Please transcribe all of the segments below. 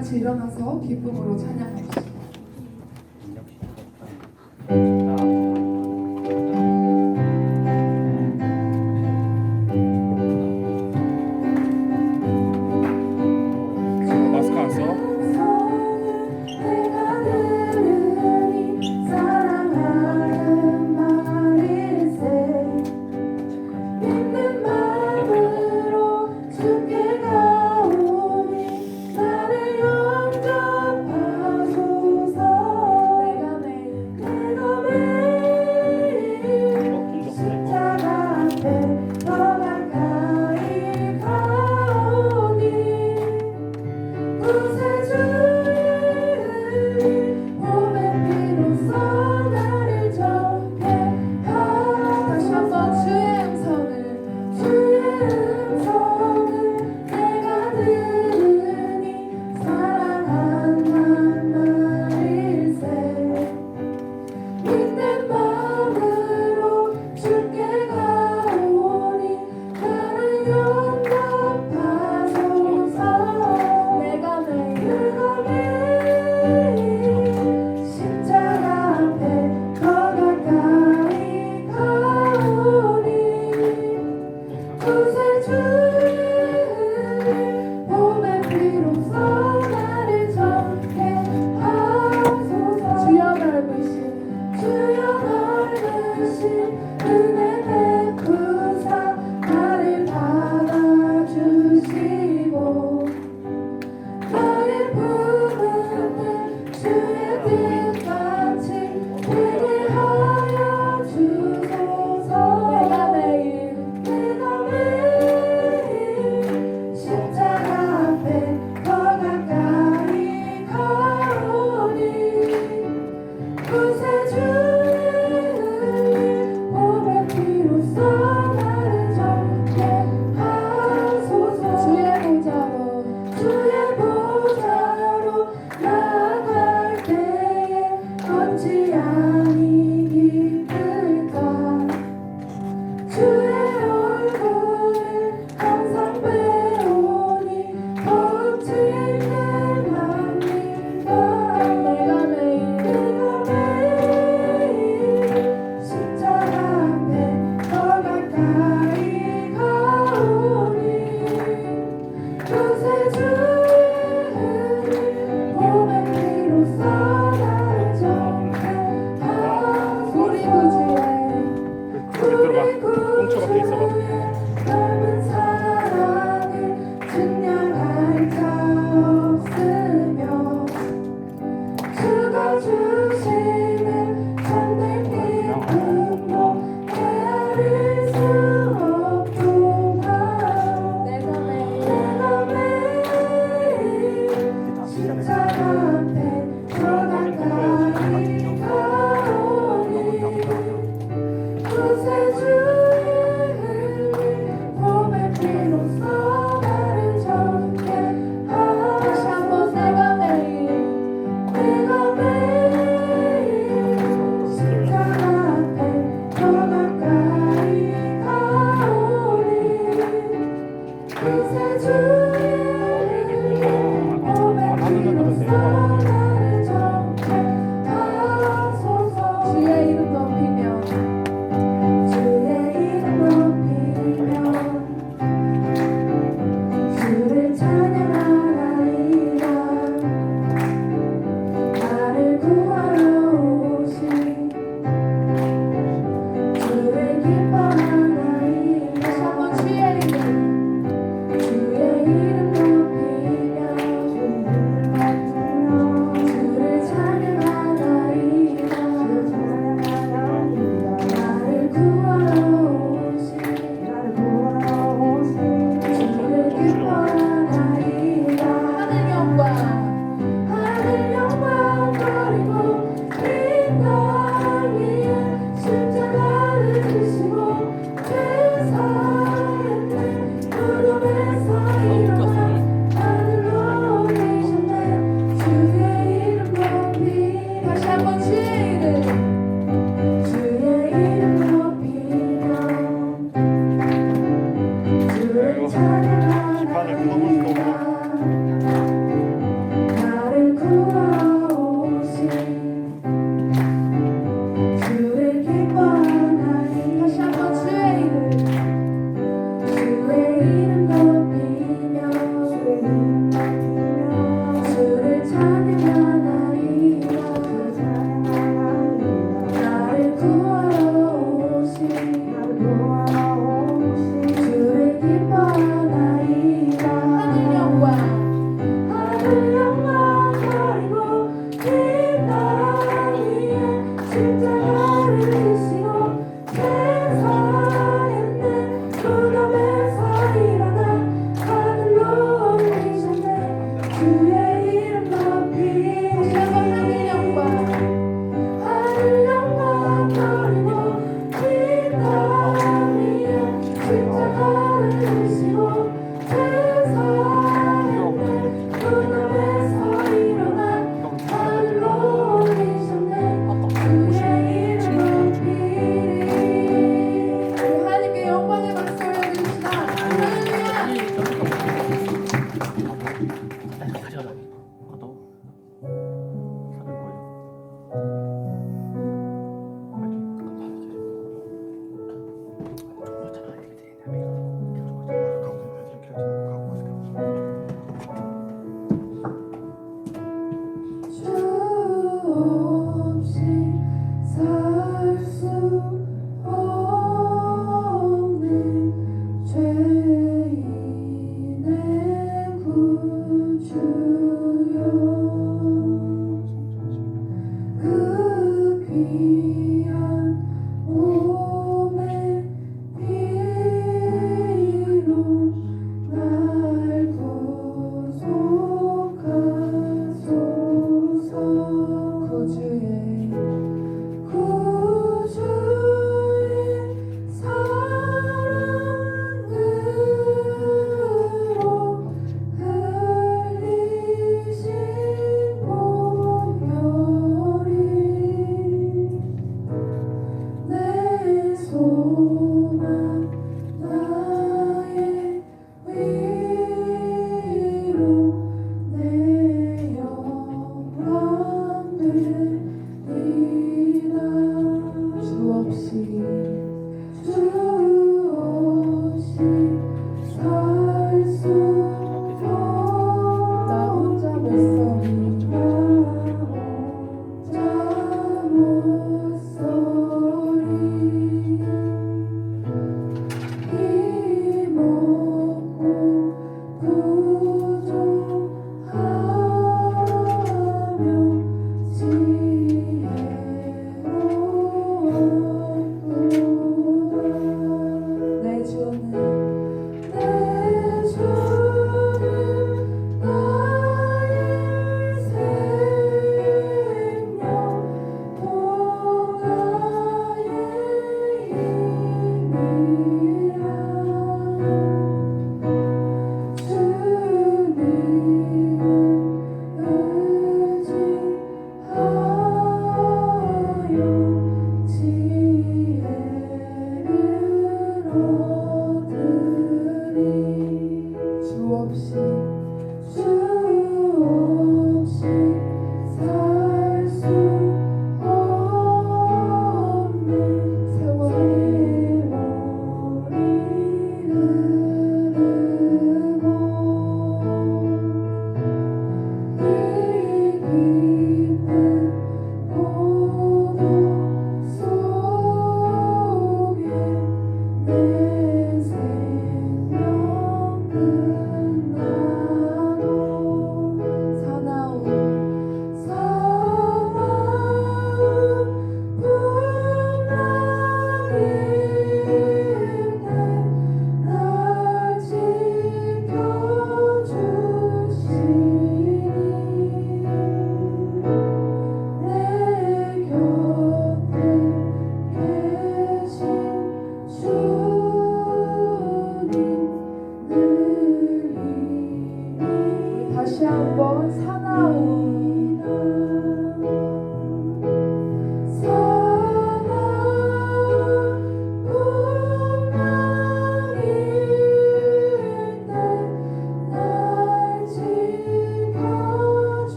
같이 일어나서 기쁨으로 찬양합시다. 마스크 안 써? 구세주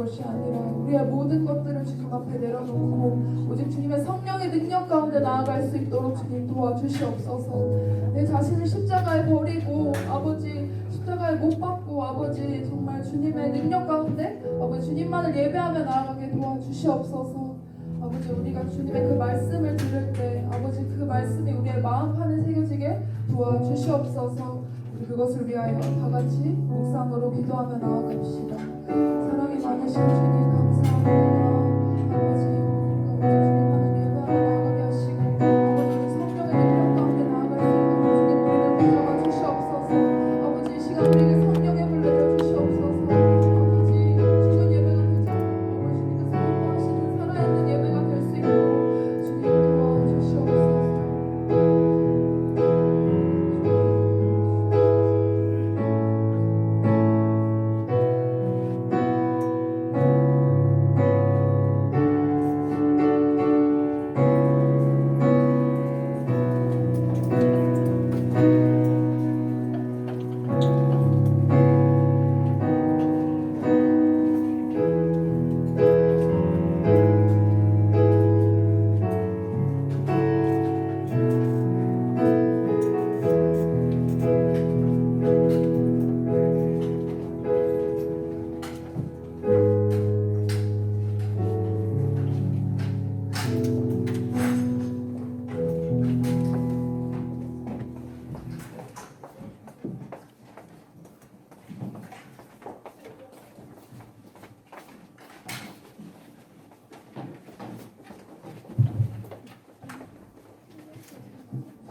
것이 아니라 우리의 모든 것들을 주님 앞에 내려놓고 오직 주님의 성령의 능력 가운데 나아갈 수 있도록 주님 도와주시옵소서. 내 자신을 십자가에 버리고 아버지 십자가에 못 박고 아버지 정말 주님의 능력 가운데 아버지 주님만을 예배하며 나아가게 도와주시옵소서. 아버지 우리가 주님의 그 말씀을 들을 때 아버지 그 말씀이 우리의 마음판에 새겨지게 도와주시옵소서. 우리 그것을 위하여 다 같이 묵상으로 기도하며 나아갑시다. 사랑이 많으신 주님 감사합니다. 아버지 주님만을 예배하며 나아가게 하시고 아버지 성령의 능력 가운데 나아갈 수 있도록 주님 우리를 붙잡아 주시옵소서. 아버지 이 시간 우리에게 성령의 불 내려주시옵소서. 아버지 죽은 예배가 되지 않고 주님께서 기뻐하시는 살아있는 예배가 될 수 있도록 주님 도와주시옵소서.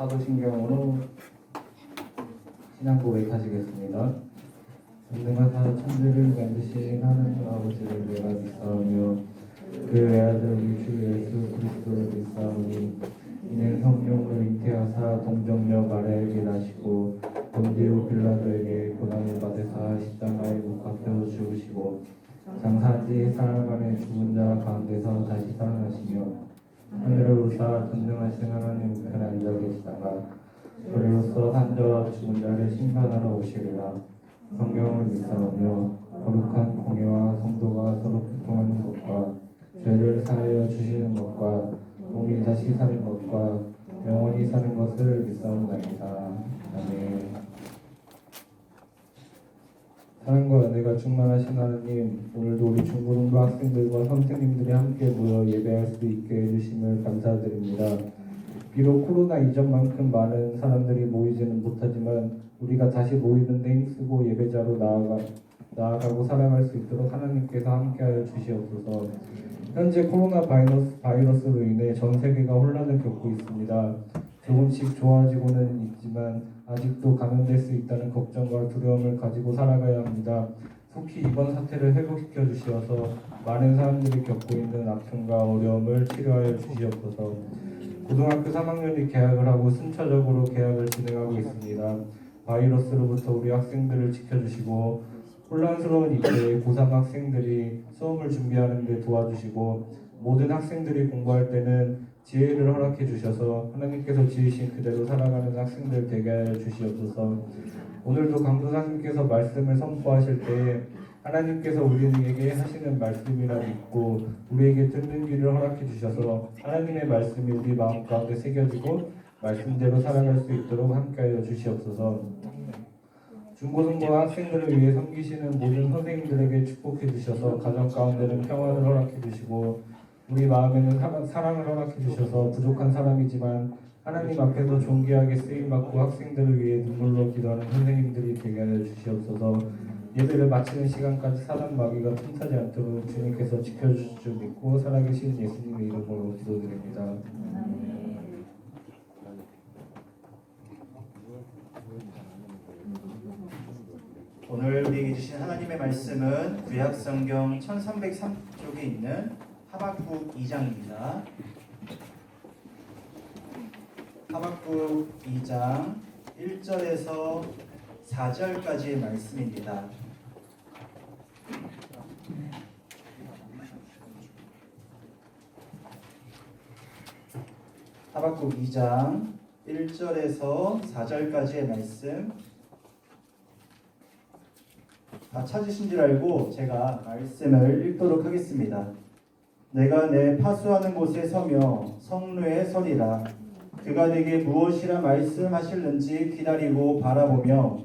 사도신경으로 신앙 고백하시겠습니다. 전능하사 천지를 만드신 하나님 아버지를 내가 믿사오며 그 외아들 우리 주 예수 그리스도를 믿사오니 이는 성령으로 잉태하사 동정녀 마리아에게 나시고 본디오 빌라도에게 고난을 받으사 십자가에 못 박혀 죽으시고 장사한 지 사흘 만에 죽은 자 가운데서 다시 살아나시며 하늘을 오사 전능하신 하나님 우편에 앉아 계시다가 그리로서 산자와 죽은 자를 심판하러 오시리라. 성경을 믿사오며 거룩한 공예와 성도가 서로 교통하는 것과 죄를 사하여 주시는 것과 몸이 다시 사는 것과 영원히 사는 것을 믿사옵나이다. 아멘. 사랑과 은혜가 충만하신 하나님, 오늘도 우리 중고등부 학생들과 선생님들이 함께 모여 예배할 수 있게 해주심을 감사드립니다. 비록 코로나 이전만큼 많은 사람들이 모이지는 못하지만 우리가 다시 모이는데 힘쓰고 예배자로 나아가고 살아갈 수 있도록 하나님께서 함께하여 주시옵소서. 현재 코로나 바이러스로 인해 전 세계가 혼란을 겪고 있습니다. 조금씩 좋아지고는 있지만 아직도 감염될 수 있다는 걱정과 두려움을 가지고 살아가야 합니다. 속히 이번 사태를 회복시켜 주시어서 많은 사람들이 겪고 있는 아픔과 어려움을 치료하여 주시옵소서. 고등학교 3학년이 개학을 하고 순차적으로 개학을 진행하고 있습니다. 바이러스로부터 우리 학생들을 지켜주시고 혼란스러운 이때에 고3 학생들이 수험을 준비하는 데 도와주시고 모든 학생들이 공부할 때는 지혜를 허락해 주셔서 하나님께서 지으신 그대로 살아가는 학생들 되게 하여 주시옵소서. 오늘도 강도사님께서 말씀을 선포하실 때에 하나님께서 우리에게 하시는 말씀이라 믿고 우리에게 듣는 길을 허락해 주셔서 하나님의 말씀이 우리 마음 가운데 새겨지고 말씀대로 살아갈 수 있도록 함께하여 주시옵소서. 중고등부 학생들을 위해 섬기시는 모든 선생님들에게 축복해 주셔서 가정 가운데는 평안을 허락해 주시고 우리 마음에는 사랑을 허락해 주셔서 부족한 사람이지만 하나님 앞에서 존귀하게 쓰임받고 학생들을 위해 눈물로 기도하는 선생님들이 되게 하여 주시옵소서. 예배를 마치는 시간까지 사단 마귀가 틈타지 않도록 주님께서 지켜주실 줄 믿고 살아계신 예수님의 이름으로 기도드립니다. 오늘 우리에게 주신 하나님의 말씀은 구약성경 1303쪽에 있는 하박국 2장입니다. 하박국 2장 1절에서 4절까지의 말씀입니다. 하박국 2장 1절에서 4절까지의 말씀 다 찾으신 줄 알고 제가 말씀을 읽도록 하겠습니다. 내가 내 파수하는 곳에 서며 성루에 서리라. 그가 내게 무엇이라 말씀하실는지 기다리고 바라보며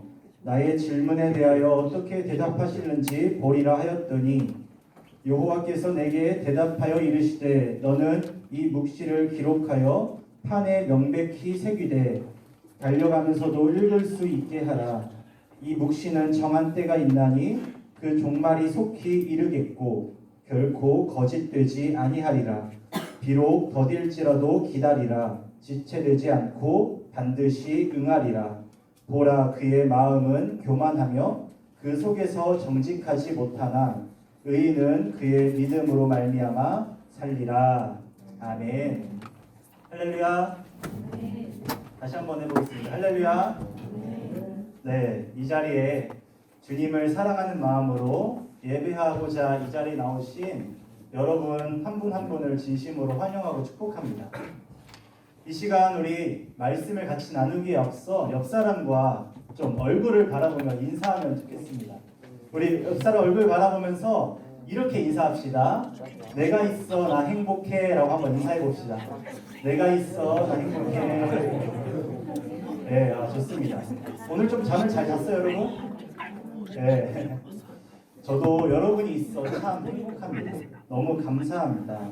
나의 질문에 대하여 어떻게 대답하실는지 보리라 하였더니 여호와께서 내게 대답하여 이르시되 너는 이 묵시를 기록하여 판에 명백히 새기되 달려가면서도 읽을 수 있게 하라. 이 묵시는 정한 때가 있나니 그 종말이 속히 이르겠고 결코 거짓되지 아니하리라. 비록 더딜지라도 기다리라. 지체되지 않고 반드시 응하리라. 보라, 그의 마음은 교만하며 그 속에서 정직하지 못하나 의인은 그의 믿음으로 말미암아 살리라. 아멘. 할렐루야. 다시 한번 해보겠습니다. 할렐루야. 네, 이 자리에 주님을 사랑하는 마음으로 예배하고자 이 자리에 나오신 여러분 한 분 한 분을 진심으로 환영하고 축복합니다. 이 시간 우리 말씀을 같이 나누기에 앞서 옆 사람과 좀 얼굴을 바라보며 인사하면 좋겠습니다. 우리 옆 사람 얼굴 바라보면서 이렇게 인사합시다. 내가 있어 나 행복해 라고 한번 인사해 봅시다. 내가 있어 나 행복해. 네, 좋습니다. 오늘 좀 잠을 잘 잤어요, 여러분? 네. 저도 여러분이 있어 참 행복합니다. 너무 감사합니다.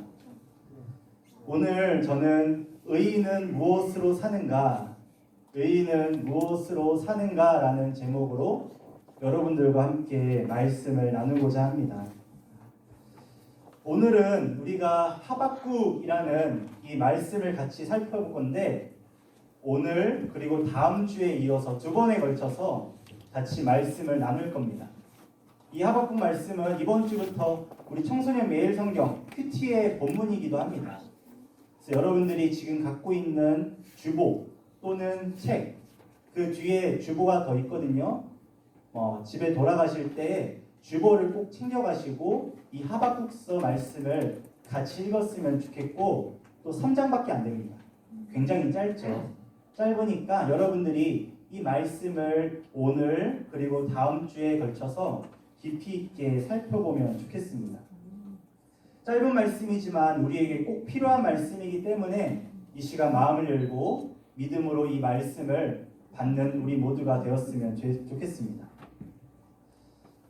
오늘 저는 의인은 무엇으로 사는가? 의인은 무엇으로 사는가? 라는 제목으로 여러분들과 함께 말씀을 나누고자 합니다. 오늘은 우리가 하박국이라는 이 말씀을 같이 살펴볼 건데 오늘 그리고 다음 주에 이어서 두 번에 걸쳐서 같이 말씀을 나눌 겁니다. 이 하박국 말씀은 이번 주부터 우리 청소년 매일 성경 큐티의 본문이기도 합니다. 그래서 여러분들이 지금 갖고 있는 주보 또는 책, 그 뒤에 주보가 더 있거든요. 집에 돌아가실 때 주보를 꼭 챙겨가시고 이 하박국서 말씀을 같이 읽었으면 좋겠고, 또 3장밖에 안 됩니다. 굉장히 짧죠. 짧으니까 여러분들이 이 말씀을 오늘 그리고 다음 주에 걸쳐서 깊이 있게 살펴보면 좋겠습니다. 짧은 말씀이지만 우리에게 꼭 필요한 말씀이기 때문에 이 시간 마음을 열고 믿음으로 이 말씀을 받는 우리 모두가 되었으면 좋겠습니다.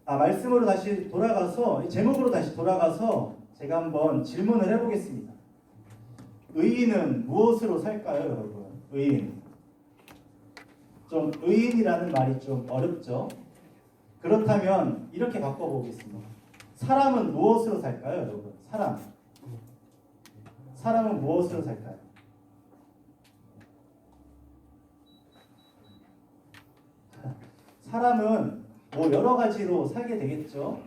말씀으로 다시 돌아가서, 제목으로 다시 돌아가서 제가 한번 질문을 해보겠습니다. 의인은 무엇으로 살까요, 여러분? 의인. 좀 의인이라는 말이 좀 어렵죠? 그렇다면 이렇게 바꿔보겠습니다. 사람은 무엇으로 살까요, 여러분? 사람은 무엇으로 살까요? 사람은 뭐 여러 가지로 살게 되겠죠.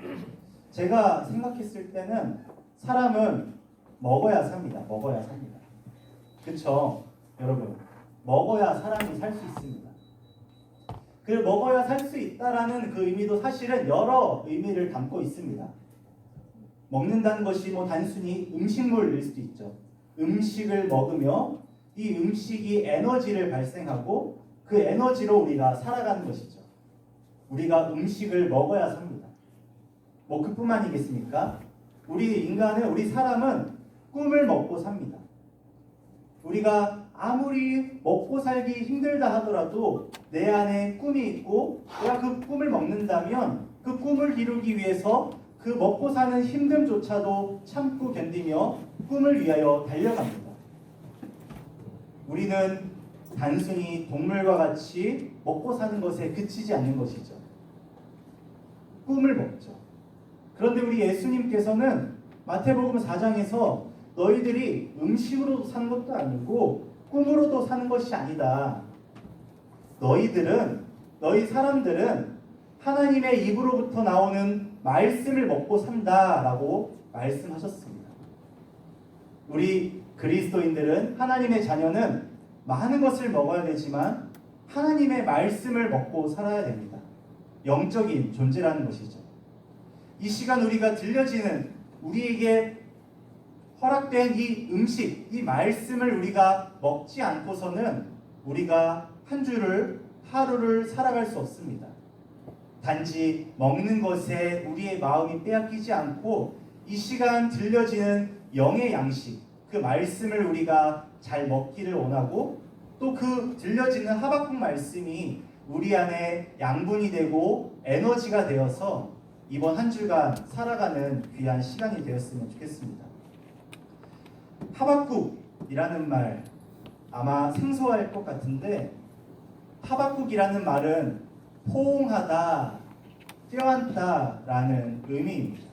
제가 생각했을 때는 사람은 먹어야 삽니다. 그쵸? 여러분, 먹어야 사람이 살 수 있습니다. 그 먹어야 살 수 있다라는 그 의미도 사실은 여러 의미를 담고 있습니다. 먹는다는 것이 뭐 단순히 음식물일 수도 있죠. 음식을 먹으며 이 음식이 에너지를 발생하고 그 에너지로 우리가 살아가는 것이죠. 우리가 음식을 먹어야 삽니다. 뭐 그뿐만이겠습니까? 우리 사람은 꿈을 먹고 삽니다. 우리가 아무리 먹고 살기 힘들다 하더라도 내 안에 꿈이 있고 내가 그 꿈을 먹는다면 그 꿈을 이루기 위해서 그 먹고 사는 힘듦조차도 참고 견디며 꿈을 위하여 달려갑니다. 우리는 단순히 동물과 같이 먹고 사는 것에 그치지 않는 것이죠. 꿈을 먹죠. 그런데 우리 예수님께서는 마태복음 4장에서 너희들이 음식으로 사는 것도 아니고 꿈으로도 사는 것이 아니다. 너희 사람들은 하나님의 입으로부터 나오는 말씀을 먹고 산다라고 말씀하셨습니다. 우리 그리스도인들은, 하나님의 자녀는 많은 것을 먹어야 되지만 하나님의 말씀을 먹고 살아야 됩니다. 영적인 존재라는 것이죠. 이 시간 우리가 들려지는, 우리에게 허락된 이 음식, 이 말씀을 우리가 먹지 않고서는 우리가 하루를 살아갈 수 없습니다. 단지 먹는 것에 우리의 마음이 빼앗기지 않고 이 시간 들려지는 영의 양식, 그 말씀을 우리가 잘 먹기를 원하고, 또 그 들려지는 하박국 말씀이 우리 안에 양분이 되고 에너지가 되어서 이번 한 주간 살아가는 귀한 시간이 되었으면 좋겠습니다. 하박국이라는 말 아마 생소할 것 같은데, 하박국이라는 말은 포옹하다, 껴안다라는 의미입니다.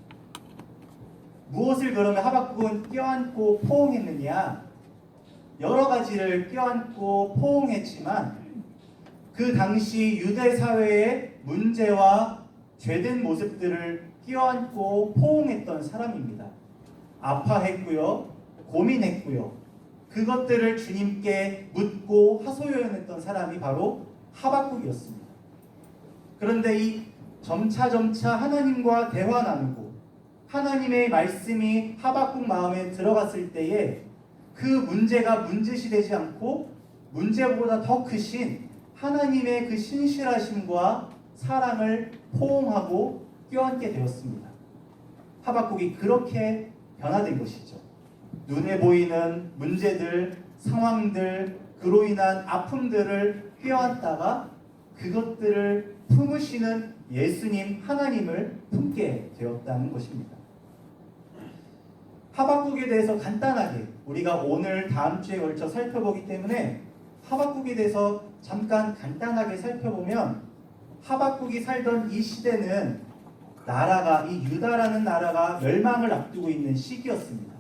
무엇을 그러면 하박국은 껴안고 포옹했느냐? 여러 가지를 껴안고 포옹했지만 그 당시 유대 사회의 문제와 죄된 모습들을 껴안고 포옹했던 사람입니다. 아파했고요, 고민했고요, 그것들을 주님께 묻고 하소연했던 사람이 바로 하박국이었습니다. 그런데 이 점차 하나님과 대화 나누고 하나님의 말씀이 하박국 마음에 들어갔을 때에 그 문제가 문제시 되지 않고 문제보다 더 크신 하나님의 그 신실하심과 사랑을 포옹하고 껴안게 되었습니다. 하박국이 그렇게 변화된 것이죠. 눈에 보이는 문제들, 상황들, 그로 인한 아픔들을 껴안다가 그것들을 품으시는 예수님 하나님을 품게 되었다는 것입니다. 하박국에 대해서 간단하게 우리가 오늘 다음 주에 걸쳐 살펴보기 때문에 하박국에 대해서 잠깐 간단하게 살펴보면, 하박국이 살던 이 시대는 이 유다라는 나라가 멸망을 앞두고 있는 시기였습니다.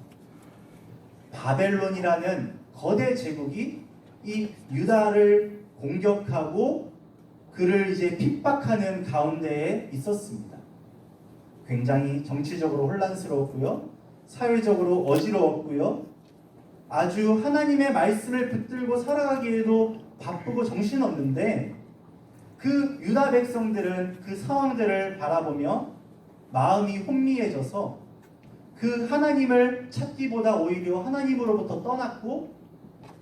바벨론이라는 거대 제국이 이 유다를 공격하고 그를 이제 핍박하는 가운데에 있었습니다. 굉장히 정치적으로 혼란스러웠고요. 사회적으로 어지러웠고요. 아주 하나님의 말씀을 붙들고 살아가기에도 바쁘고 정신없는데 그 유다 백성들은 그 상황들을 바라보며 마음이 혼미해져서 그 하나님을 찾기보다 오히려 하나님으로부터 떠났고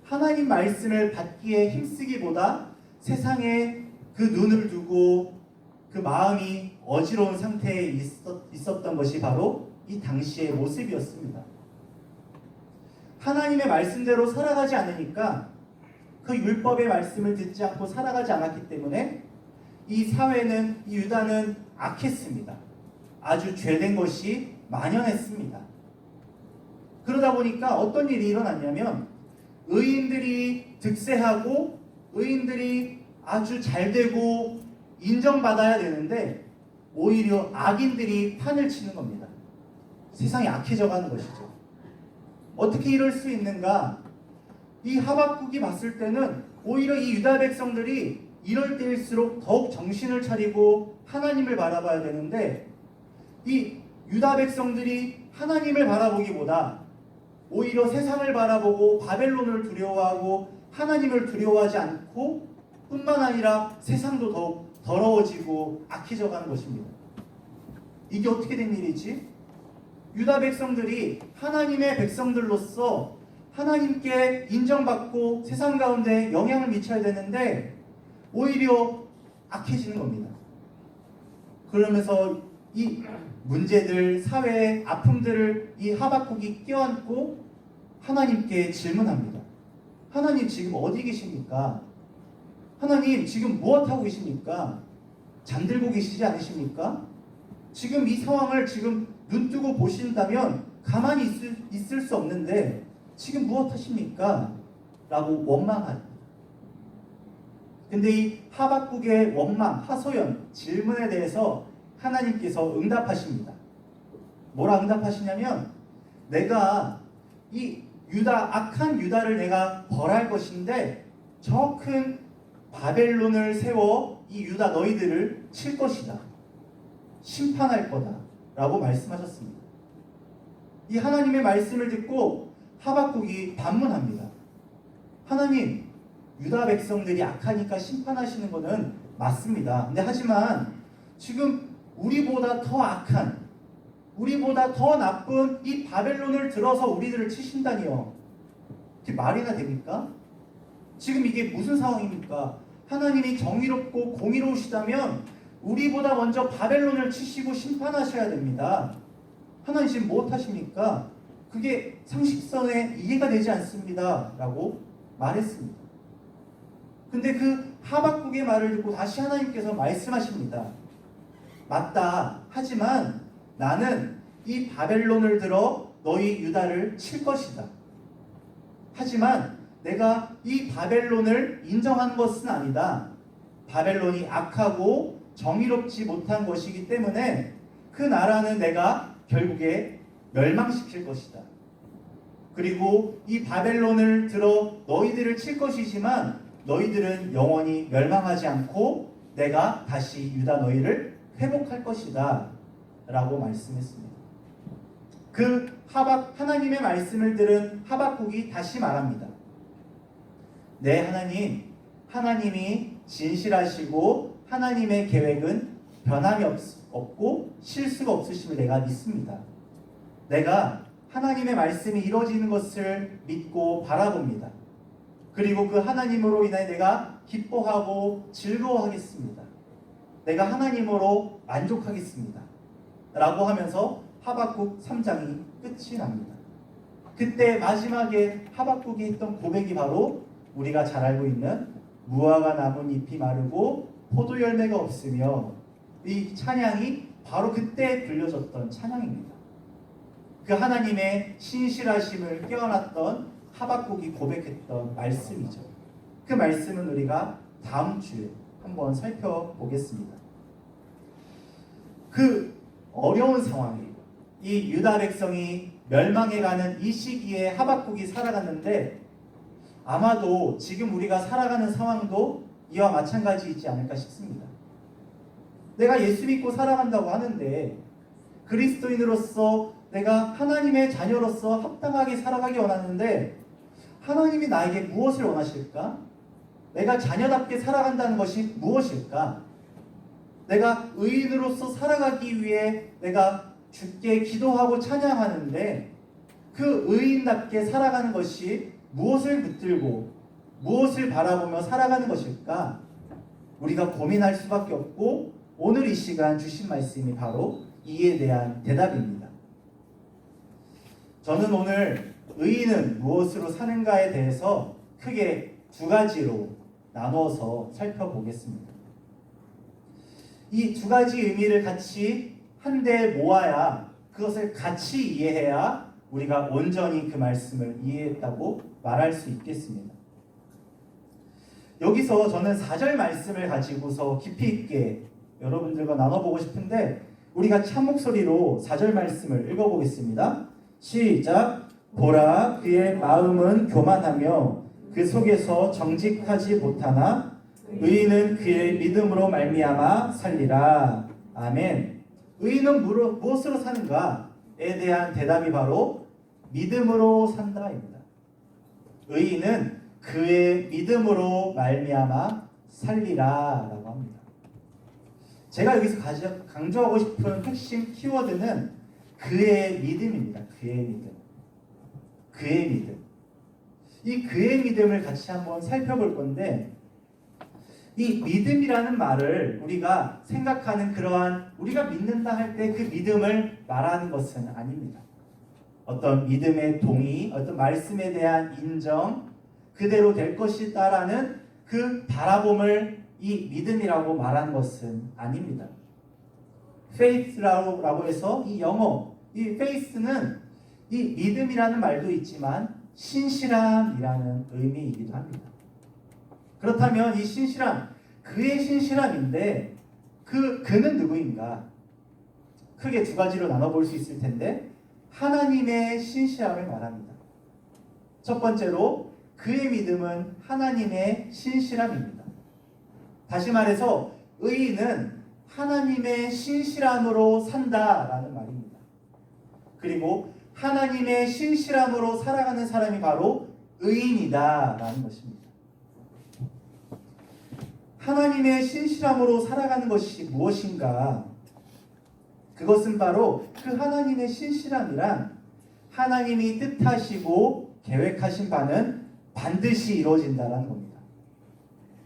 하나님 말씀을 받기에 힘쓰기보다 세상에 그 눈을 두고 그 마음이 어지러운 상태에 있었던 것이 바로 이 당시의 모습이었습니다. 하나님의 말씀대로 살아가지 않으니까 그 율법의 말씀을 듣지 않고 살아가지 않았기 때문에 이 사회는, 이 유다는 악했습니다. 아주 죄된 것이 만연했습니다. 그러다 보니까 어떤 일이 일어났냐면 의인들이 득세하고 의인들이 아주 잘되고 인정받아야 되는데 오히려 악인들이 판을 치는 겁니다. 세상이 악해져 가는 것이죠. 어떻게 이럴 수 있는가? 이 하박국이 봤을 때는 오히려 이 유다 백성들이 이럴 때일수록 더욱 정신을 차리고 하나님을 바라봐야 되는데 이 유다 백성들이 하나님을 바라보기보다 오히려 세상을 바라보고 바벨론을 두려워하고 하나님을 두려워하지 않고 뿐만 아니라 세상도 더욱 더러워지고 악해져 가는 것입니다. 이게 어떻게 된 일이지? 유다 백성들이 하나님의 백성들로서 하나님께 인정받고 세상 가운데 영향을 미쳐야 되는데 오히려 악해지는 겁니다. 그러면서 이 문제들, 사회의 아픔들을 이 하박국이 껴안고 하나님께 질문합니다. 하나님 지금 어디 계십니까? 하나님 지금 무엇하고 계십니까? 잠들고 계시지 않으십니까? 지금 이 상황을 지금 눈뜨고 보신다면 가만히 있을 수 없는데 지금 무엇하십니까? 라고 원망합니다. 근데 이 하박국의 원망, 하소연, 질문에 대해서 하나님께서 응답하십니다. 뭐라 응답하시냐면 내가 이 유다, 악한 유다를 내가 벌할 것인데 저 큰 바벨론을 세워 이 유다 너희들을 칠 것이다. 심판할 거다. 라고 말씀하셨습니다. 이 하나님의 말씀을 듣고 하박국이 반문합니다. 하나님, 유다 백성들이 악하니까 심판하시는 것은 맞습니다. 근데 하지만 지금 우리보다 더 악한, 우리보다 더 나쁜 이 바벨론을 들어서 우리들을 치신다니요. 이게 말이나 됩니까? 지금 이게 무슨 상황입니까? 하나님이 정의롭고 공의로우시다면 우리보다 먼저 바벨론을 치시고 심판하셔야 됩니다. 하나님 지금 무엇하십니까? 그게 상식선에 이해가 되지 않습니다. 라고 말했습니다. 근데 그 하박국의 말을 듣고 다시 하나님께서 말씀하십니다. 맞다. 하지만 나는 이 바벨론을 들어 너희 유다를 칠 것이다. 하지만 내가 이 바벨론을 인정한 것은 아니다. 바벨론이 악하고 정의롭지 못한 것이기 때문에 그 나라는 내가 결국에 멸망시킬 것이다. 그리고 이 바벨론을 들어 너희들을 칠 것이지만 너희들은 영원히 멸망하지 않고 내가 다시 유다 너희를 회복할 것이다. 라고 말씀했습니다. 그 하나님의 말씀을 들은 하박국이 다시 말합니다. 네, 하나님, 하나님이 진실하시고 하나님의 계획은 변함이 없고 실수가 없으심을 내가 믿습니다. 내가 하나님의 말씀이 이루어지는 것을 믿고 바라봅니다. 그리고 그 하나님으로 인해 내가 기뻐하고 즐거워하겠습니다. 내가 하나님으로 만족하겠습니다. 라고 하면서 하박국 3장이 끝이 납니다. 그때 마지막에 하박국이 했던 고백이 바로 우리가 잘 알고 있는 무화과 나뭇잎이 마르고 포도 열매가 없으며 이 찬양이 바로 그때 들려졌던 찬양입니다. 그 하나님의 신실하심을 깨어났던 하박국이 고백했던 말씀이죠. 그 말씀은 우리가 다음 주에 한번 살펴보겠습니다. 그 어려운 상황에 이 유다 백성이 멸망해가는 이 시기에 하박국이 살아갔는데 아마도 지금 우리가 살아가는 상황도 이와 마찬가지이지 않을까 싶습니다. 내가 예수 믿고 살아간다고 하는데 그리스도인으로서 내가 하나님의 자녀로서 합당하게 살아가기 원하는데 하나님이 나에게 무엇을 원하실까? 내가 자녀답게 살아간다는 것이 무엇일까? 내가 의인으로서 살아가기 위해 내가 주께 기도하고 찬양하는데 그 의인답게 살아가는 것이 무엇을 붙들고 무엇을 바라보며 살아가는 것일까? 우리가 고민할 수밖에 없고 오늘 이 시간 주신 말씀이 바로 이에 대한 대답입니다. 저는 오늘 의인은 무엇으로 사는가에 대해서 크게 두 가지로 나눠서 살펴보겠습니다. 이 두 가지 의미를 같이 한데 모아야 그것을 같이 이해해야 우리가 온전히 그 말씀을 이해했다고 말할 수 있겠습니다. 여기서 저는 4절 말씀을 가지고서 깊이 있게 여러분들과 나눠보고 싶은데 우리가 참 목소리로 4절 말씀을 읽어보겠습니다. 시작. 보라 그의 마음은 교만하며 그 속에서 정직하지 못하나 의인은 그의 믿음으로 말미암아 살리라. 아멘. 의인은 무엇으로 사는가에 대한 대답이 바로 믿음으로 산다입니다. 의인은 그의 믿음으로 말미암아 살리라라고 합니다. 제가 여기서 강조하고 싶은 핵심 키워드는 그의 믿음입니다. 그의 믿음. 그의 믿음. 이 그의 믿음을 같이 한번 살펴볼 건데 이 믿음이라는 말을 우리가 생각하는 그러한 우리가 믿는다 할 때 그 믿음을 말하는 것은 아닙니다. 어떤 믿음의 동의, 어떤 말씀에 대한 인정, 그대로 될 것이다라는 그 바라봄을 이 믿음이라고 말하는 것은 아닙니다. faith라고 해서 이 영어, 이 faith는 이 믿음이라는 말도 있지만 신실함이라는 의미이기도 합니다. 그렇다면 이 신실함, 그의 신실함인데 그는 누구인가? 크게 두 가지로 나눠볼 수 있을 텐데 하나님의 신실함을 말합니다. 첫 번째로 그의 믿음은 하나님의 신실함입니다. 다시 말해서 의인은 하나님의 신실함으로 산다라는 말입니다. 그리고 하나님의 신실함으로 살아가는 사람이 바로 의인이다라는 것입니다. 하나님의 신실함으로 살아가는 것이 무엇인가? 그것은 바로 그 하나님의 신실함이란 하나님이 뜻하시고 계획하신 바는 반드시 이루어진다는 겁니다.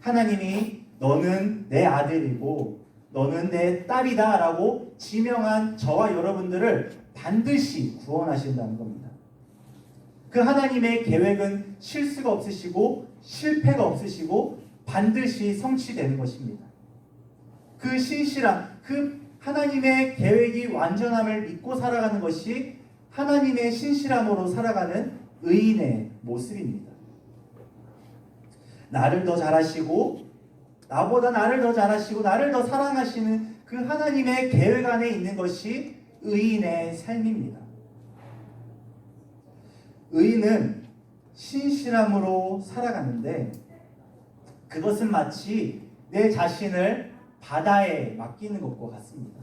하나님이 너는 내 아들이고 너는 내 딸이다 라고 지명한 저와 여러분들을 반드시 구원하신다는 겁니다. 그 하나님의 계획은 실수가 없으시고 실패가 없으시고 반드시 성취되는 것입니다. 그 신실함, 그 하나님의 계획이 완전함을 믿고 살아가는 것이 하나님의 신실함으로 살아가는 의인의 모습입니다. 나를 더 잘하시고 나보다 나를 더 잘하시고 나를 더 사랑하시는 그 하나님의 계획 안에 있는 것이 의인의 삶입니다. 의인은 신실함으로 살아가는데 그것은 마치 내 자신을 바다에 맡기는 것과 같습니다.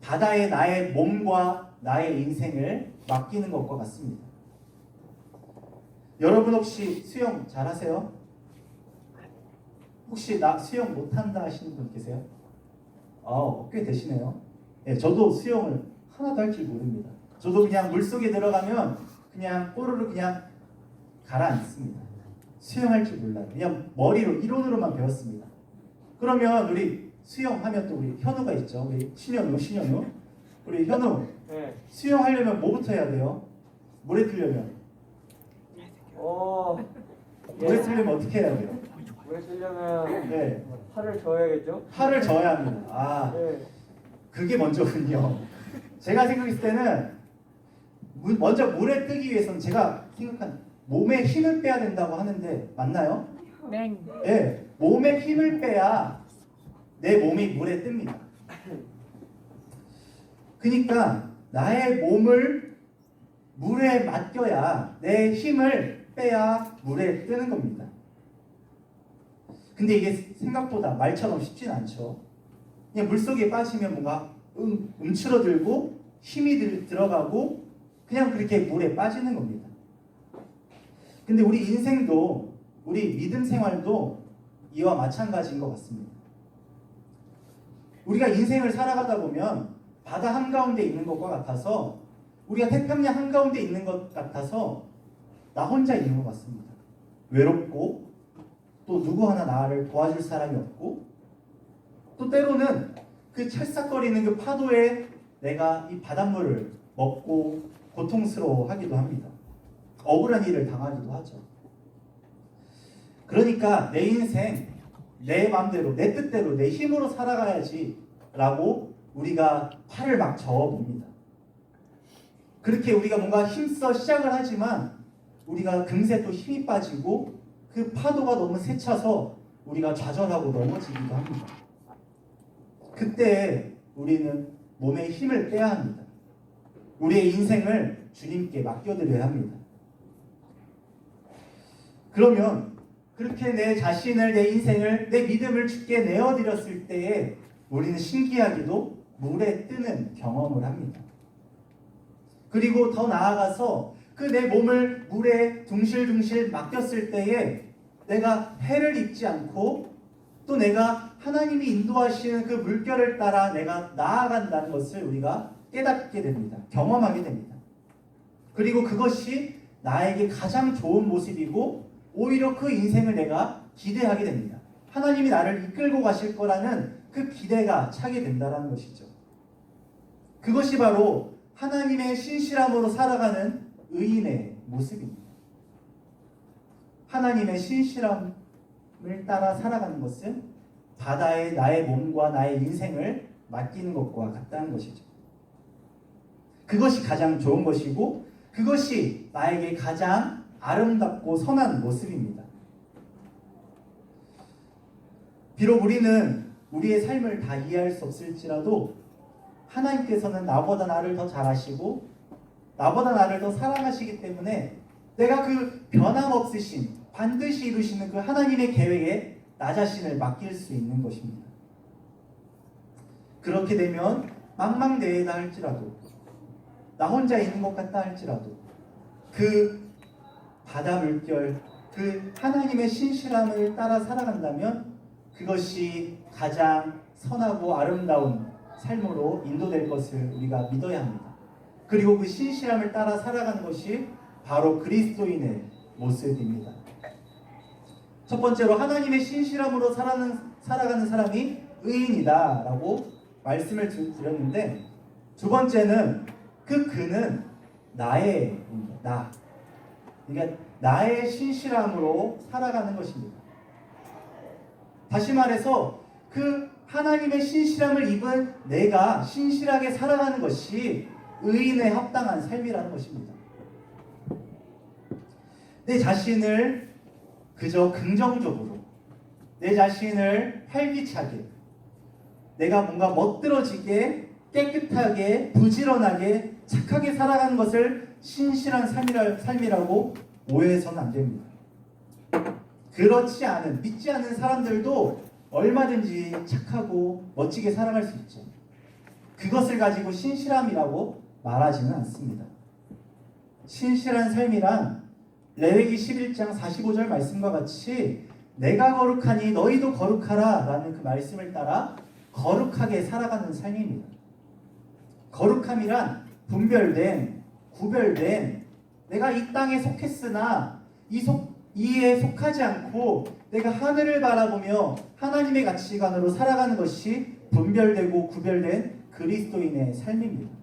바다에 나의 몸과 나의 인생을 맡기는 것과 같습니다. 여러분 혹시 수영 잘하세요? 혹시 나 수영 못한다 하시는 분 계세요? 꽤 되시네요. 네, 저도 수영을 하나도 할 줄 모릅니다. 저도 그냥 물속에 들어가면 그냥 꼬르르 그냥 가라앉습니다. 수영할 줄 몰라요. 그냥 머리로 이론으로만 배웠습니다. 그러면 우리 수영하면 또 우리 현우가 있죠. 우리 신현우. 우리 현우. 네. 수영하려면 뭐부터 해야 돼요? 물에 뜨려면. 물에 뜨려면 어떻게 해야 돼요? 물에 뜨려면 네. 팔을 저어야겠죠? 팔을 저어야 합니다. 네. 그게 먼저군요. 제가 생각했을 때는 먼저 물에 뜨기 위해서는 제가 생각한 몸에 힘을 빼야 된다고 하는데 맞나요? 네. 몸에 힘을 빼야 내 몸이 물에 뜹니다. 그러니까 나의 몸을 물에 맡겨야 내 힘을 빼야 물에 뜨는 겁니다. 근데 이게 생각보다 말처럼 쉽진 않죠. 그냥 물속에 빠지면 뭔가 움츠러들고 힘이 들어가고 그냥 그렇게 물에 빠지는 겁니다. 근데 우리 인생도 우리 믿음 생활도 이와 마찬가지인 것 같습니다. 우리가 인생을 살아가다 보면 바다 한가운데 있는 것과 같아서 우리가 태평양 한가운데 있는 것 같아서 나 혼자 있는 것 같습니다. 외롭고 또 누구 하나 나를 도와줄 사람이 없고 또 때로는 그 찰싹거리는 그 파도에 내가 이 바닷물을 먹고 고통스러워하기도 합니다. 억울한 일을 당하기도 하죠. 그러니까 내 인생 내 마음대로 내 뜻대로 내 힘으로 살아가야지 라고 우리가 팔을 막 저어봅니다. 그렇게 우리가 뭔가 힘써 시작을 하지만 우리가 금세 또 힘이 빠지고 그 파도가 너무 세차서 우리가 좌절하고 넘어지기도 합니다. 그때 우리는 몸에 힘을 빼야 합니다. 우리의 인생을 주님께 맡겨드려야 합니다. 그러면 그렇게 내 자신을, 내 인생을, 내 믿음을 주께 내어드렸을 때에 우리는 신기하게도 물에 뜨는 경험을 합니다. 그리고 더 나아가서 그 내 몸을 물에 둥실둥실 맡겼을 때에 내가 해를 입지 않고 또 내가 하나님이 인도하시는 그 물결을 따라 내가 나아간다는 것을 우리가 깨닫게 됩니다. 경험하게 됩니다. 그리고 그것이 나에게 가장 좋은 모습이고 오히려 그 인생을 내가 기대하게 됩니다. 하나님이 나를 이끌고 가실 거라는 그 기대가 차게 된다는 것이죠. 그것이 바로 하나님의 신실함으로 살아가는 의인의 모습입니다. 하나님의 신실함을 따라 살아가는 것은 바다에 나의 몸과 나의 인생을 맡기는 것과 같다는 것이죠. 그것이 가장 좋은 것이고 그것이 나에게 가장 아름답고 선한 모습입니다. 비록 우리는 우리의 삶을 다 이해할 수 없을지라도 하나님께서는 나보다 나를 더 잘 아시고 나보다 나를 더 사랑하시기 때문에 내가 그 변함없으신 반드시 이루시는 그 하나님의 계획에 나 자신을 맡길 수 있는 것입니다. 그렇게 되면 망망대해다 할지라도 나 혼자 있는 것 같다 할지라도 그 바다 물결, 그 하나님의 신실함을 따라 살아간다면 그것이 가장 선하고 아름다운 삶으로 인도될 것을 우리가 믿어야 합니다. 그리고 그 신실함을 따라 살아가는 것이 바로 그리스도인의 모습입니다. 첫 번째로 하나님의 신실함으로 살아가는 사람이 의인이다 라고 말씀을 드렸는데 두 번째는 그는 나의 나 그러니까 나의 신실함으로 살아가는 것입니다. 다시 말해서 그 하나님의 신실함을 입은 내가 신실하게 살아가는 것이 의인에 합당한 삶이라는 것입니다. 내 자신을 그저 긍정적으로 내 자신을 활기차게 내가 뭔가 멋들어지게 깨끗하게 부지런하게 착하게 살아가는 것을 신실한 삶이라고 오해해서는 안 됩니다. 그렇지 않은 믿지 않는 사람들도 얼마든지 착하고 멋지게 살아갈 수 있죠. 그것을 가지고 신실함이라고 말하지는 않습니다. 신실한 삶이란 레위기 11장 45절 말씀과 같이 내가 거룩하니 너희도 거룩하라 라는 그 말씀을 따라 거룩하게 살아가는 삶입니다. 거룩함이란 분별된, 구별된 내가 이 땅에 속했으나 이에 속하지 않고 내가 하늘을 바라보며 하나님의 가치관으로 살아가는 것이 분별되고 구별된 그리스도인의 삶입니다.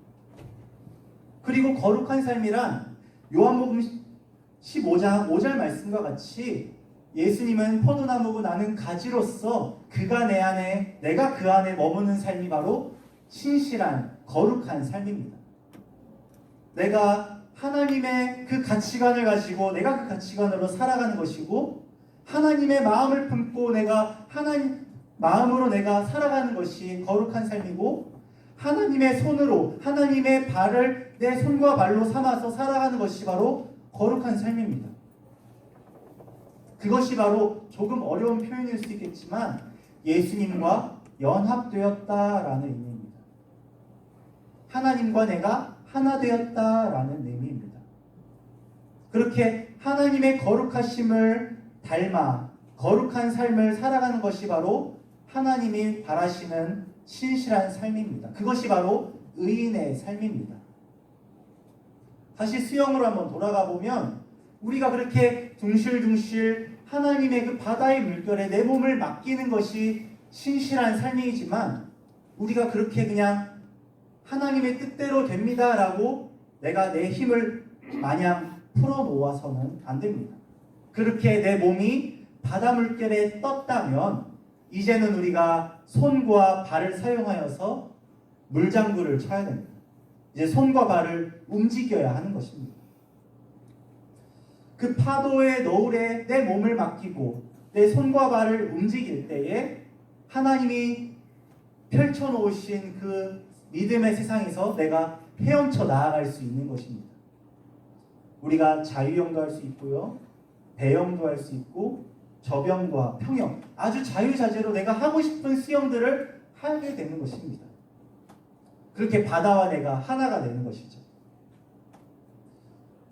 그리고 거룩한 삶이란 요한복음 15장 5절 말씀과 같이 예수님은 포도나무고 나는 가지로서 그가 내 안에 내가 그 안에 머무는 삶이 바로 신실한 거룩한 삶입니다. 내가 하나님의 그 가치관을 가지고 내가 그 가치관으로 살아가는 것이고 하나님의 마음을 품고 내가 하나님 마음으로 내가 살아가는 것이 거룩한 삶이고 하나님의 손으로 하나님의 발을 내 손과 발로 삼아서 살아가는 것이 바로 거룩한 삶입니다. 그것이 바로 조금 어려운 표현일 수 있겠지만 예수님과 연합되었다라는 의미입니다. 하나님과 내가 하나 되었다라는 의미입니다. 그렇게 하나님의 거룩하심을 닮아 거룩한 삶을 살아가는 것이 바로 하나님이 바라시는 신실한 삶입니다. 그것이 바로 의인의 삶입니다. 다시 수영으로 한번 돌아가 보면 우리가 그렇게 둥실둥실 하나님의 그 바다의 물결에 내 몸을 맡기는 것이 신실한 삶이지만 우리가 그렇게 그냥 하나님의 뜻대로 됩니다라고 내가 내 힘을 마냥 풀어놓아서는 안 됩니다. 그렇게 내 몸이 바다 물결에 떴다면 이제는 우리가 손과 발을 사용하여서 물장구를 쳐야 됩니다. 이제 손과 발을 움직여야 하는 것입니다. 그 파도의 너울에 내 몸을 맡기고 내 손과 발을 움직일 때에 하나님이 펼쳐놓으신 그 믿음의 세상에서 내가 헤엄쳐 나아갈 수 있는 것입니다. 우리가 자유형도 할 수 있고요, 배영도 할 수 있고, 접영과 평영, 아주 자유자재로 내가 하고 싶은 수영들을 하게 되는 것입니다. 그렇게 바다와 내가 하나가 되는 것이죠.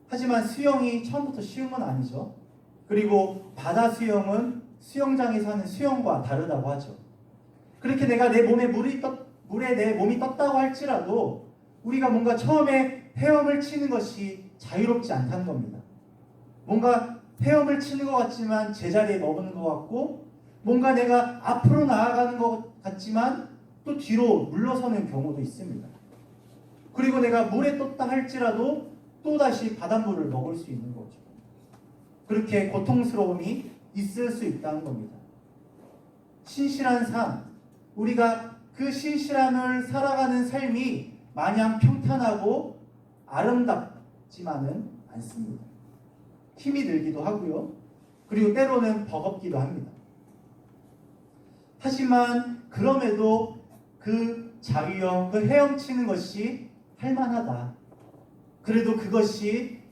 하지만 수영이 처음부터 쉬운 건 아니죠. 그리고 바다 수영은 수영장에서 하는 수영과 다르다고 하죠. 그렇게 내가 내 몸에 물에 내 몸이 떴다고 할지라도 우리가 뭔가 처음에 헤엄을 치는 것이 자유롭지 않다는 겁니다. 뭔가 헤엄을 치는 것 같지만 제자리에 머무는 것 같고, 뭔가 내가 앞으로 나아가는 것 같지만 또 뒤로 물러서는 경우도 있습니다. 그리고 내가 물에 떴다 할지라도 또다시 바닷물을 먹을 수 있는 거죠. 그렇게 고통스러움이 있을 수 있다는 겁니다. 신실한 삶, 우리가 그 신실함을 살아가는 삶이 마냥 평탄하고 아름답지만은 않습니다. 힘이 들기도 하고요. 그리고 때로는 버겁기도 합니다. 하지만 그럼에도 그 자유형, 그 헤엄치는 것이 할만하다. 그래도 그것이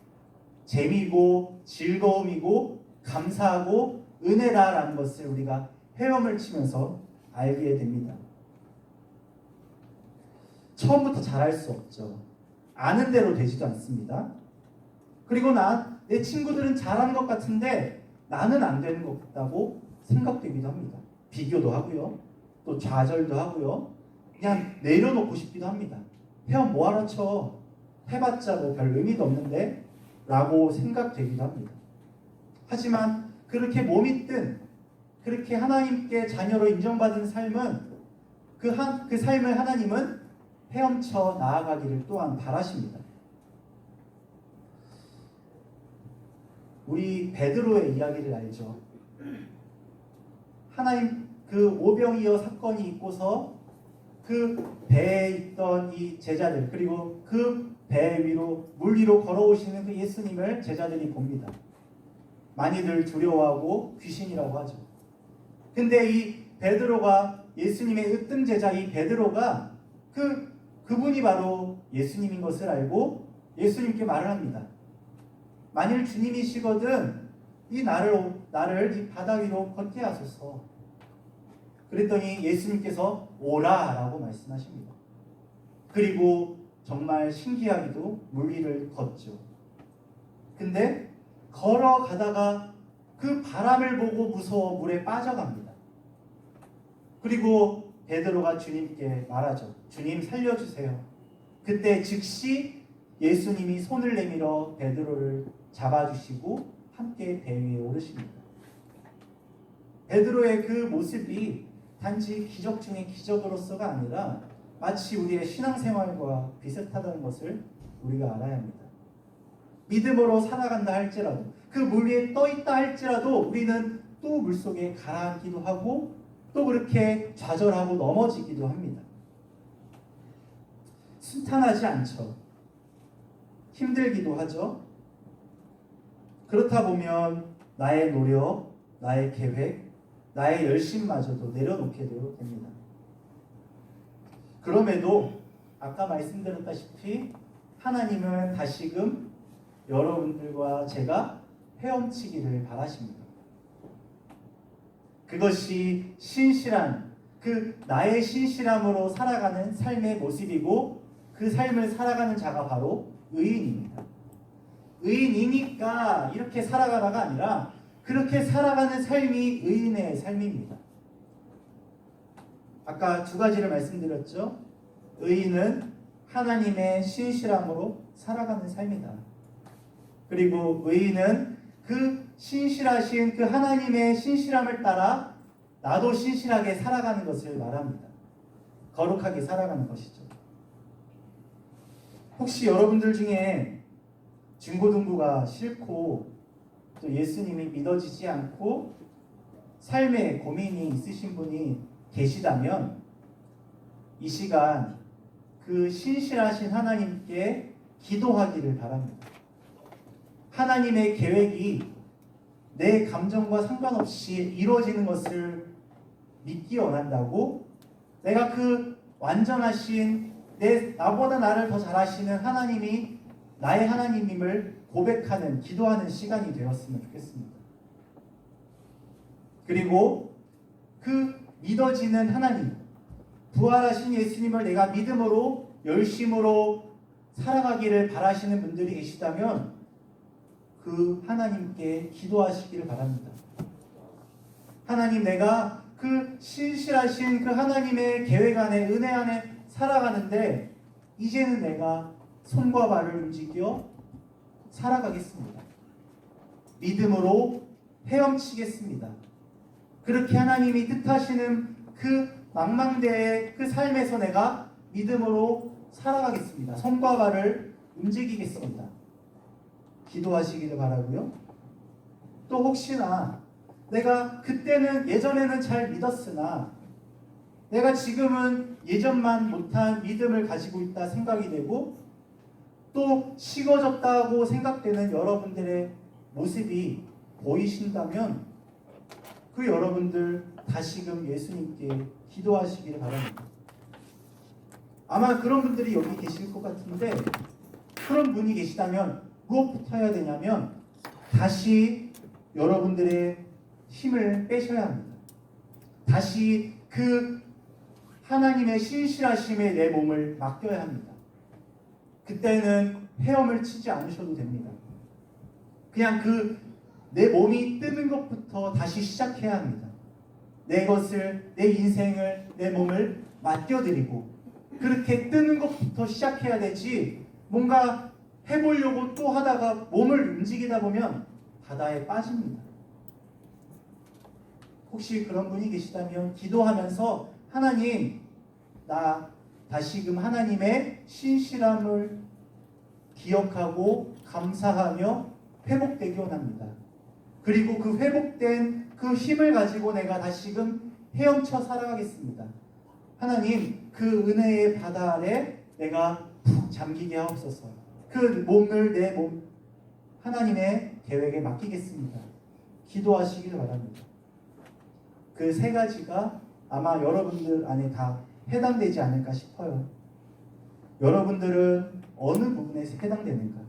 재미고 즐거움이고 감사하고 은혜다라는 것을 우리가 헤엄을 치면서 알게 됩니다. 처음부터 잘할 수 없죠. 아는 대로 되지도 않습니다. 그리고 내 친구들은 잘하는 것 같은데 나는 안 되는 것 같다고 생각되기도 합니다. 비교도 하고요. 또 좌절도 하고요. 그냥 내려놓고 싶기도 합니다. 헤엄 뭐하러 쳐? 해봤자 뭐 별 의미도 없는데? 라고 생각되기도 합니다. 하지만 그렇게 몸이 뜬, 그렇게 하나님께 자녀로 인정받은 삶은 그 삶을 하나님은 헤엄쳐 나아가기를 또한 바라십니다. 우리 베드로의 이야기를 알죠. 하나님 그 오병이어 사건이 있고서 그 배에 있던 이 제자들, 그리고 그 배 위로 물 위로 걸어오시는 그 예수님을 제자들이 봅니다. 많이들 두려워하고 귀신이라고 하죠. 근데 이 베드로가 예수님의 으뜸 제자 이 베드로가 그분이 바로 예수님인 것을 알고 예수님께 말을 합니다. 만일 주님이시거든 이 나를 이 바다 위로 걷게 하소서. 그랬더니 예수님께서 오라라고 말씀하십니다. 그리고 정말 신기하게도 물 위를 걷죠. 근데 걸어가다가 그 바람을 보고 무서워 물에 빠져갑니다. 그리고 베드로가 주님께 말하죠. 주님 살려주세요. 그때 즉시 예수님이 손을 내밀어 베드로를 잡아주시고 함께 배 위에 오르십니다. 베드로의 그 모습이 단지 기적 중의 기적으로서가 아니라 마치 우리의 신앙생활과 비슷하다는 것을 우리가 알아야 합니다. 믿음으로 살아간다 할지라도 그 물 위에 떠 있다 할지라도 우리는 또 물속에 가라앉기도 하고 또 그렇게 좌절하고 넘어지기도 합니다. 순탄하지 않죠. 힘들기도 하죠. 그렇다 보면 나의 노력, 나의 계획, 나의 열심마저도 내려놓게 됩니다. 그럼에도 아까 말씀드렸다시피 하나님은 다시금 여러분들과 제가 헤엄치기를 바라십니다. 그것이 신실한 그 나의 신실함으로 살아가는 삶의 모습이고 그 삶을 살아가는 자가 바로 의인입니다. 의인이니까 이렇게 살아가라가 아니라 그렇게 살아가는 삶이 의인의 삶입니다. 아까 두 가지를 말씀드렸죠. 의인은 하나님의 신실함으로 살아가는 삶이다. 그리고 의인은 그 신실하신 그 하나님의 신실함을 따라 나도 신실하게 살아가는 것을 말합니다. 거룩하게 살아가는 것이죠. 혹시 여러분들 중에 중고등부가 싫고 또 예수님이 믿어지지 않고 삶에 고민이 있으신 분이 계시다면 이 시간 그 신실하신 하나님께 기도하기를 바랍니다. 하나님의 계획이 내 감정과 상관없이 이루어지는 것을 믿기 원한다고 내가 그 완전하신 나보다 나를 더 잘하시는 하나님이 나의 하나님임을 고백하는 기도하는 시간이 되었으면 좋겠습니다. 그리고 그 믿어지는 하나님 부활하신 예수님을 내가 믿음으로 열심으로 살아가기를 바라시는 분들이 계시다면 그 하나님께 기도하시기를 바랍니다. 하나님, 내가 그 신실하신 그 하나님의 계획 안에 은혜 안에 살아가는데 이제는 내가 손과 발을 움직여 살아가겠습니다. 믿음으로 헤엄치겠습니다. 그렇게 하나님이 뜻하시는 그 망망대의 그 삶에서 내가 믿음으로 살아가겠습니다. 손과 발을 움직이겠습니다. 기도하시기를 바라고요. 또 혹시나 내가 그때는 예전에는 잘 믿었으나 내가 지금은 예전만 못한 믿음을 가지고 있다 생각이 되고 또 식어졌다고 생각되는 여러분들의 모습이 보이신다면 그 여러분들 다시금 예수님께 기도하시기를 바랍니다. 아마 그런 분들이 여기 계실 것 같은데 그런 분이 계시다면 무엇부터 해야 되냐면 다시 여러분들의 힘을 빼셔야 합니다. 다시 그 하나님의 신실하심에 내 몸을 맡겨야 합니다. 그때는 헤엄을 치지 않으셔도 됩니다. 그냥 내 몸이 뜨는 것부터 다시 시작해야 합니다. 내 인생을, 내 몸을 맡겨드리고 그렇게 뜨는 것부터 시작해야 되지 뭔가 해보려고 또 하다가 몸을 움직이다 보면 바다에 빠집니다. 혹시 그런 분이 계시다면 기도하면서 하나님, 나 다시금 하나님의 신실함을 기억하고 감사하며 회복되기 원합니다. 그리고 그 회복된 그 힘을 가지고 내가 다시금 헤엄쳐 살아가겠습니다. 하나님, 그 은혜의 바다 아래 내가 푹 잠기게 하옵소서. 그 몸을 내 몸 하나님의 계획에 맡기겠습니다. 기도하시길 바랍니다. 그 세 가지가 아마 여러분들 안에 다 해당되지 않을까 싶어요. 여러분들은 어느 부분에서 해당되는가?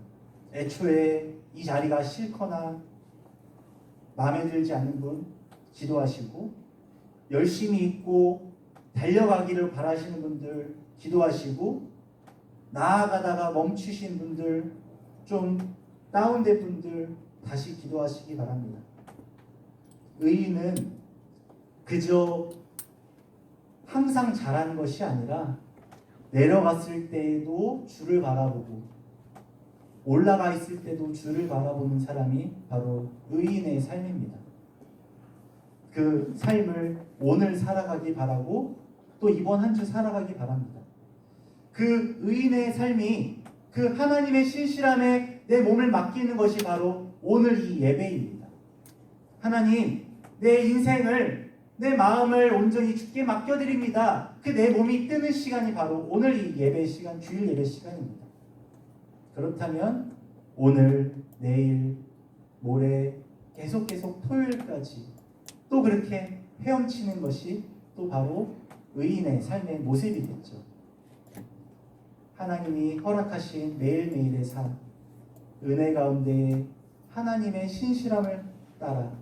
애초에 이 자리가 싫거나 마음에 들지 않는 분 기도하시고 열심히 있고 달려가기를 바라시는 분들 기도하시고 나아가다가 멈추신 분들 좀 다운된 분들 다시 기도하시기 바랍니다. 의인은 그저 항상 잘하는 것이 아니라 내려갔을 때에도 주를 바라보고 올라가 있을 때도 주를 바라보는 사람이 바로 의인의 삶입니다. 그 삶을 오늘 살아가기 바라고 또 이번 한 주 살아가기 바랍니다. 그 의인의 삶이 그 하나님의 신실함에 내 몸을 맡기는 것이 바로 오늘 이 예배입니다. 하나님, 내 인생을 내 마음을 온전히 주께 맡겨드립니다. 그 내 몸이 뜨는 시간이 바로 오늘 이 예배 시간, 주일 예배 시간입니다. 그렇다면 오늘, 내일, 모레 계속 토요일까지 또 그렇게 헤엄치는 것이 또 바로 의인의 삶의 모습이겠죠. 하나님이 허락하신 매일매일의 삶, 은혜 가운데 하나님의 신실함을 따라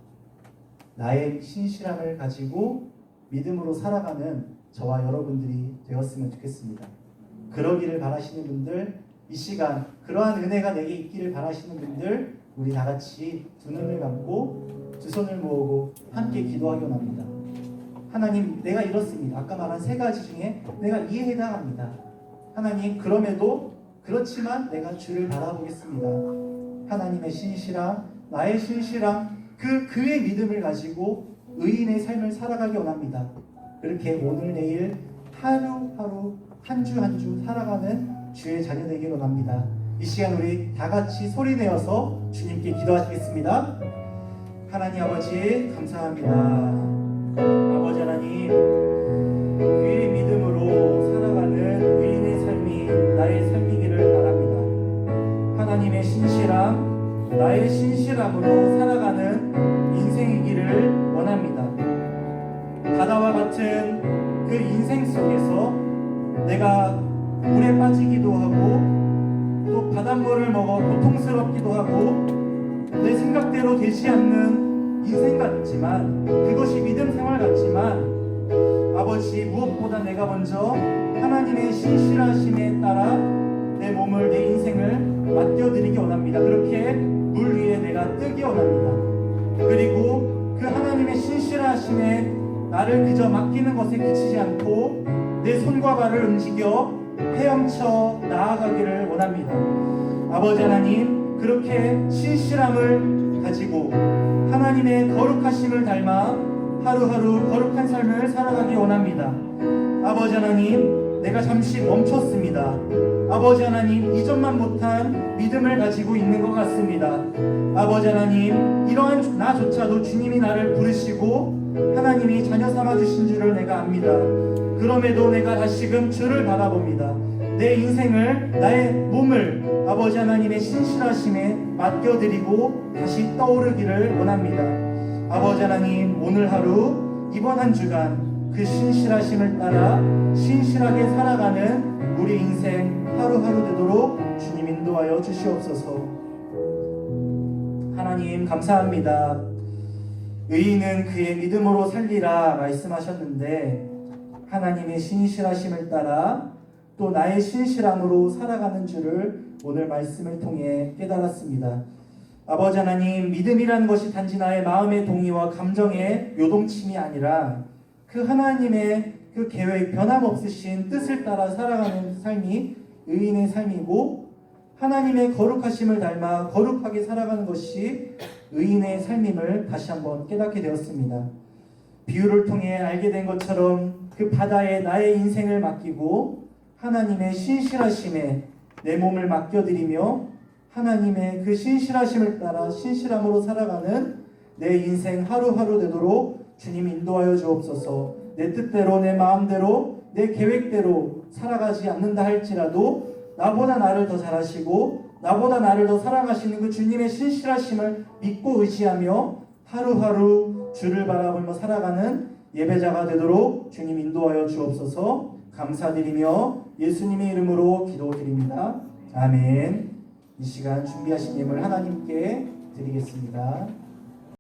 나의 신실함을 가지고 믿음으로 살아가는 저와 여러분들이 되었으면 좋겠습니다. 그러기를 바라시는 분들, 이 시간 그러한 은혜가 내게 있기를 바라시는 분들, 우리 다 같이 두 눈을 감고 두 손을 모으고 함께 기도하기 원합니다. 하나님, 내가 이렇습니다. 아까 말한 세 가지 중에 내가 이에 해당합니다. 하나님, 그럼에도 그렇지만 내가 주를 바라보겠습니다. 하나님의 신실함, 나의 신실함, 그의 믿음을 가지고 의인의 삶을 살아가기 원합니다. 그렇게 오늘 내일 하루하루 한 주 한 주 살아가는 주의 자녀 되기 원합니다. 이 시간 우리 다 같이 소리내어서 주님께 기도하시겠습니다. 하나님 아버지 감사합니다. 아버지 하나님, 그의 믿음으로 살아가는 의인의 삶이 나의 삶이기를 바랍니다. 하나님의 신실함, 나의 신실함으로 살아가는 인생이기를 원합니다. 바다와 같은 그 인생 속에서 내가 물에 빠지기도 하고 또 바닷물을 먹어 고통스럽기도 하고 내 생각대로 되지 않는 인생 같지만, 그것이 믿음 생활 같지만, 아버지 무엇보다 내가 먼저 하나님의 신실하심에 따라 내 몸을, 내 인생을 맡겨드리기 원합니다. 그렇게 물 위에 내가 뜨기 원합니다. 그리고 그 하나님의 신실하심에 나를 그저 맡기는 것에 그치지 않고 내 손과 발을 움직여 헤엄쳐 나아가기를 원합니다. 아버지 하나님, 그렇게 신실함을 가지고 하나님의 거룩하심을 닮아 하루하루 거룩한 삶을 살아가기 원합니다. 아버지 하나님, 내가 잠시 멈췄습니다. 아버지 하나님, 이전만 못한 믿음을 가지고 있는 것 같습니다. 아버지 하나님, 이러한 나조차도 주님이 나를 부르시고 하나님이 자녀 삼아주신 줄을 내가 압니다. 그럼에도 내가 다시금 주를 바라봅니다. 내 인생을, 나의 몸을 아버지 하나님의 신실하심에 맡겨드리고 다시 떠오르기를 원합니다. 아버지 하나님, 오늘 하루, 이번 한 주간 그 신실하심을 따라 신실하게 살아가는 우리 인생 하루하루 되도록 주님 인도하여 주시옵소서. 하나님 감사합니다. 의인은 그의 믿음으로 살리라 말씀하셨는데, 하나님의 신실하심을 따라 또 나의 신실함으로 살아가는 줄을 오늘 말씀을 통해 깨달았습니다. 아버지 하나님, 믿음이라는 것이 단지 나의 마음의 동의와 감정의 요동침이 아니라 그 하나님의 그 계획, 변함없으신 뜻을 따라 살아가는 삶이 의인의 삶이고, 하나님의 거룩하심을 닮아 거룩하게 살아가는 것이 의인의 삶임을 다시 한번 깨닫게 되었습니다. 비유를 통해 알게 된 것처럼 그 바다에 나의 인생을 맡기고 하나님의 신실하심에 내 몸을 맡겨드리며 하나님의 그 신실하심을 따라 신실함으로 살아가는 내 인생 하루하루 되도록 주님 인도하여 주옵소서. 내 뜻대로, 내 마음대로, 내 계획대로 살아가지 않는다 할지라도 나보다 나를 더 잘하시고 나보다 나를 더 사랑하시는 그 주님의 신실하심을 믿고 의지하며 하루하루 주를 바라보며 살아가는 예배자가 되도록 주님 인도하여 주옵소서. 감사드리며 예수님의 이름으로 기도드립니다. 아멘. 이 시간 준비하신 예물 하나님께 드리겠습니다.